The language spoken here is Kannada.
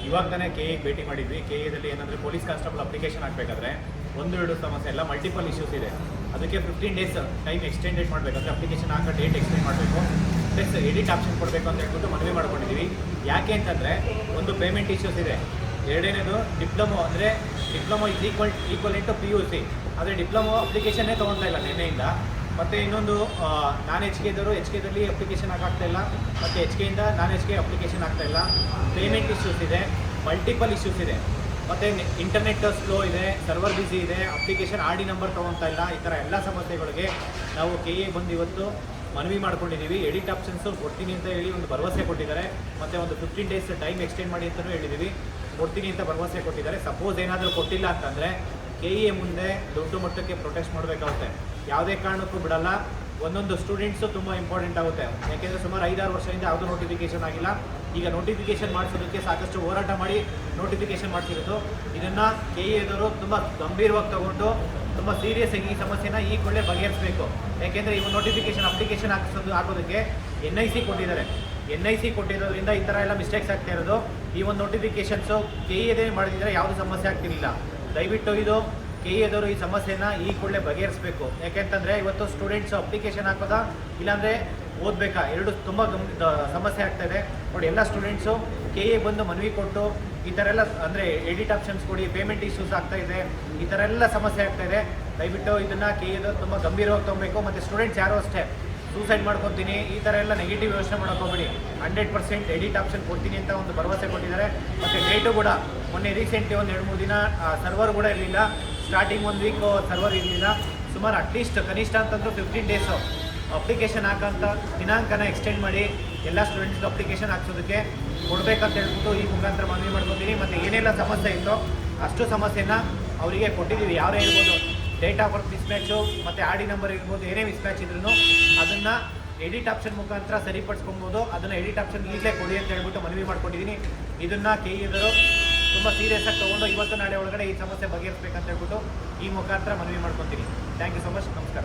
ಇವಾಗ ತಾನೇ ಕೆ ಎಗೆ ಭೇಟಿ ಮಾಡಿದ್ವಿ. ಕೆ ಎದಲ್ಲಿ ಏನಂದರೆ ಪೊಲೀಸ್ ಕಾನ್ಸ್ಟೇಬಲ್ ಅಪ್ಲಿಕೇಶನ್ ಹಾಕಬೇಕಾದ್ರೆ ಒಂದು ಸಮಸ್ಯೆ ಎಲ್ಲ ಮಲ್ಟಿಪಲ್ ಇಶ್ಯೂಸ್ ಇದೆ. ಅದಕ್ಕೆ 15 days ಟೈಮ್ ಎಕ್ಸ್ಟೆಂಡೆಡ್ ಮಾಡಬೇಕಂದ್ರೆ ಅಪ್ಲಿಕೇಶನ್ ಹಾಕೋ ಡೇಟ್ ಎಕ್ಸ್ಟೆಂಡ್ ಮಾಡಬೇಕು, ಪ್ಲಸ್ ಎಡಿಟ್ ಆಪ್ಷನ್ ಕೊಡಬೇಕು ಅಂತ ಹೇಳ್ಬಿಟ್ಟು ಮನವಿ ಮಾಡ್ಕೊಂಡಿದ್ದೀವಿ. ಯಾಕೆ ಅಂತಂದರೆ ಒಂದು ಪೇಮೆಂಟ್ ಇಶ್ಯೂಸ್ ಇದೆ, ಎರಡನೇದು ಡಿಪ್ಲೊಮೊ ಅಂದರೆ diploma is equal into PUC, ಆದರೆ ಡಿಪ್ಲೊಮೊ ಅಪ್ಲಿಕೇಶನ್ನೇ ತೊಗೊಳ್ತಾ ಇಲ್ಲ ನಿನ್ನೆಯಿಂದ. ಮತ್ತು ಇನ್ನೊಂದು ನಾನ್ ಎಚ್ ಕೆದಲ್ಲಿ ಅಪ್ಲಿಕೇಶನ್ ಹಾಕಾಗ್ತಾ ಇಲ್ಲ, ಮತ್ತು ಎಚ್ ಕೆಯಿಂದ ನಾನ್ ಎಚ್ ಕೆ ಅಪ್ಲಿಕೇಶನ್ ಆಗ್ತಾಯಿಲ್ಲ. ಪೇಮೆಂಟ್ ಇಶ್ಯೂಸ್ ಇದೆ, ಮಲ್ಟಿಪಲ್ ಇಶ್ಯೂಸ್ ಇದೆ, ಮತ್ತು ಇಂಟರ್ನೆಟ್ ಸ್ಲೋ ಇದೆ, ಸರ್ವರ್ ಬಿಸಿ ಇದೆ, ಅಪ್ಲಿಕೇಶನ್ RD ನಂಬರ್ ತೊಗೊಳ್ತಾ ಇಲ್ಲ. ಈ ಥರ ಎಲ್ಲ ಸಮಸ್ಯೆಗಳಿಗೆ ನಾವು ಕೆ ಎ ಬಂದು ಇವತ್ತು ಮನವಿ ಮಾಡ್ಕೊಂಡಿದ್ದೀವಿ. ಎಡಿಟ್ ಆಪ್ಷನ್ಸು ಕೊಡ್ತೀನಿ ಅಂತ ಹೇಳಿ ಒಂದು ಭರವಸೆ ಕೊಟ್ಟಿದ್ದಾರೆ, ಮತ್ತು ಒಂದು 15 days ಟೈಮ್ ಎಕ್ಸ್ಟೆಂಡ್ ಮಾಡಿ ಅಂತಲೂ ಹೇಳಿದ್ದೀವಿ. ಕೊಡ್ತೀನಿ ಅಂತ ಭರವಸೆ ಕೊಟ್ಟಿದ್ದಾರೆ. ಸಪೋಸ್ ಏನಾದರೂ ಕೊಟ್ಟಿಲ್ಲ ಅಂತಂದರೆ ಕೆ ಎ ಮುಂದೆ ದೊಡ್ಡ ಮಟ್ಟಕ್ಕೆ ಪ್ರೊಟೆಸ್ಟ್ ಮಾಡಬೇಕಾಗುತ್ತೆ. ಯಾವುದೇ ಕಾರಣಕ್ಕೂ ಬಿಡಲ್ಲ. ಒಂದೊಂದು ಸ್ಟೂಡೆಂಟ್ಸು ತುಂಬ ಇಂಪಾರ್ಟೆಂಟ್ ಆಗುತ್ತೆ, ಯಾಕೆಂದರೆ ಸುಮಾರು 5-6 ವರ್ಷದಿಂದ ಯಾವುದೂ ನೋಟಿಫಿಕೇಷನ್ ಆಗಿಲ್ಲ. ಈಗ ನೋಟಿಫಿಕೇಷನ್ ಮಾಡಿಸೋದಕ್ಕೆ ಸಾಕಷ್ಟು ಹೋರಾಟ ಮಾಡಿ ನೋಟಿಫಿಕೇಷನ್ ಮಾಡಿಸಿರೋದು. ಇದನ್ನು ಕೆ ಎದವರು ತುಂಬ ಗಂಭೀರವಾಗಿ ತಗೊಂಡು ತುಂಬ ಸೀರಿಯಸ್ ಆಗಿ ಈ ಸಮಸ್ಯೆನ ಈ ಕೂಡಲೇ ಬಗೆಹರಿಸಬೇಕು. ಯಾಕೆಂದರೆ ಇವು ನೋಟಿಫಿಕೇಷನ್ ಅಪ್ಲಿಕೇಶನ್ ಹಾಕೋದಕ್ಕೆ NIC ಕೊಟ್ಟಿದ್ದಾರೆ. NIC ಕೊಟ್ಟಿರೋದ್ರಿಂದ ಈ ಥರ ಎಲ್ಲ ಮಿಸ್ಟೇಕ್ಸ್ ಆಗ್ತಾ ಇರೋದು. ಈ ಒಂದು ನೋಟಿಫಿಕೇಷನ್ಸು ಕೆ ಎದೇ ಮಾಡಿದ್ರೆ ಯಾವುದೇ ಸಮಸ್ಯೆ ಆಗ್ತಿರಲಿಲ್ಲ. ದಯವಿಟ್ಟು ಇದು ಕೆ ಎದವರು ಈ ಸಮಸ್ಯೆನ ಈ ಕೂಡಲೇ ಬಗೆಹರಿಸಬೇಕು. ಯಾಕೆಂತಂದರೆ ಇವತ್ತು ಸ್ಟೂಡೆಂಟ್ಸು ಅಪ್ಲಿಕೇಶನ್ ಹಾಕೋದಾ ಇಲ್ಲಾಂದರೆ ಓದಬೇಕಾ, ಎರಡು ತುಂಬ ಸಮಸ್ಯೆ ಆಗ್ತಾಯಿದೆ ನೋಡಿ. ಎಲ್ಲ ಸ್ಟೂಡೆಂಟ್ಸು ಕೆ ಎ ಬಂದು ಮನವಿ ಕೊಟ್ಟು ಈ ಥರ ಎಲ್ಲ ಅಂದರೆ ಎಡಿಟ್ ಆಪ್ಷನ್ಸ್ ಕೊಡಿ, ಪೇಮೆಂಟ್ ಇಶ್ಯೂಸ್ ಆಗ್ತಾಯಿದೆ, ಈ ಥರ ಎಲ್ಲ ಸಮಸ್ಯೆ ಆಗ್ತಾಯಿದೆ. ದಯವಿಟ್ಟು ಇದನ್ನು ಕೆ ಎದವರು ತುಂಬ ಗಂಭೀರವಾಗಿ ತೊಗೊಬೇಕು. ಮತ್ತು ಸ್ಟೂಡೆಂಟ್ಸ್ ಯಾರೂ ಅಷ್ಟೇ ಸೂಸೈಡ್ ಮಾಡ್ಕೊತೀನಿ ಈ ಥರ ಎಲ್ಲ ನೆಗೆಟಿವ್ ಯೋಚನೆ ಮಾಡೋಕ್ಕೋಗ್ಬೇಡಿ. 100% ಎಡಿಟ್ ಆಪ್ಷನ್ ಕೊಡ್ತೀನಿ ಅಂತ ಒಂದು ಭರವಸೆ ಕೊಟ್ಟಿದ್ದಾರೆ. ಮತ್ತು ಡೇಟು ಕೂಡ ಮೊನ್ನೆ ರೀಸೆಂಟ್ಲಿ ಒಂದು 2-3 ದಿನ ಸರ್ವರ್ ಕೂಡ ಇರಲಿಲ್ಲ. ಸ್ಟಾರ್ಟಿಂಗ್ 1 week ಸರ್ವರ್ ಇರಲಿಲ್ಲ. ಸುಮಾರು ಅಟ್ಲೀಸ್ಟ್ ಕನಿಷ್ಠ ಅಂತಂದರೂ 15 days ಅಪ್ಲಿಕೇಶನ್ ಹಾಕೋಂಥ ದಿನಾಂಕನ ಎಕ್ಸ್ಟೆಂಡ್ ಮಾಡಿ ಎಲ್ಲ ಸ್ಟೂಡೆಂಟ್ಸ್ಗೆ ಅಪ್ಲಿಕೇಶನ್ ಹಾಕ್ಸೋದಕ್ಕೆ ಕೊಡಬೇಕಂತ ಹೇಳ್ಬಿಟ್ಟು ಈ ಮುಖಾಂತರ ಮನವಿ ಮಾಡ್ಕೊತೀನಿ. ಮತ್ತು ಏನೆಲ್ಲ ಸಮಸ್ಯೆ ಇತ್ತೋ ಅಷ್ಟು ಸಮಸ್ಯೆನ ಅವರಿಗೆ ಕೊಟ್ಟಿದ್ದೀವಿ. ಯಾರೇ ಇರ್ಬೋದು, ಡೇಟ್ ಆಫ್ ಬರ್ತ್ ಮಿಸ್ಮ್ಯಾಚು ಮತ್ತು RD ನಂಬರ್ ಇರ್ಬೋದು, ಏನೇ ಮಿಸ್ಮ್ಯಾಚ್ ಇದ್ರೂ ಅದನ್ನು ಎಡಿಟ್ ಆಪ್ಷನ್ ಮುಖಾಂತರ ಸರಿಪಡಿಸ್ಕೊಬೋದು. ಅದನ್ನು ಎಡಿಟ್ ಆಪ್ಷನ್ ಈಗಲೇ ಕೊಡಿ ಅಂತ ಹೇಳ್ಬಿಟ್ಟು ಮನವಿ ಮಾಡ್ಕೊಂಡಿದ್ದೀನಿ. ಇದನ್ನು ಕೆ ಎದರು ತುಂಬ ಸೀರಿಯಸ್ ಆಗಿ ತೊಗೊಂಡು ಇವತ್ತು ನಾಳೆ ಒಳಗಡೆ ಈ ಸಮಸ್ಯೆ ಬಗೆಹರಿಸಬೇಕಂತ ಹೇಳ್ಬಿಟ್ಟು ಈ ಮುಖಾಂತರ ಮನವಿ ಮಾಡ್ಕೊತೀನಿ. Thank you so much. ನಮಸ್ಕಾರ.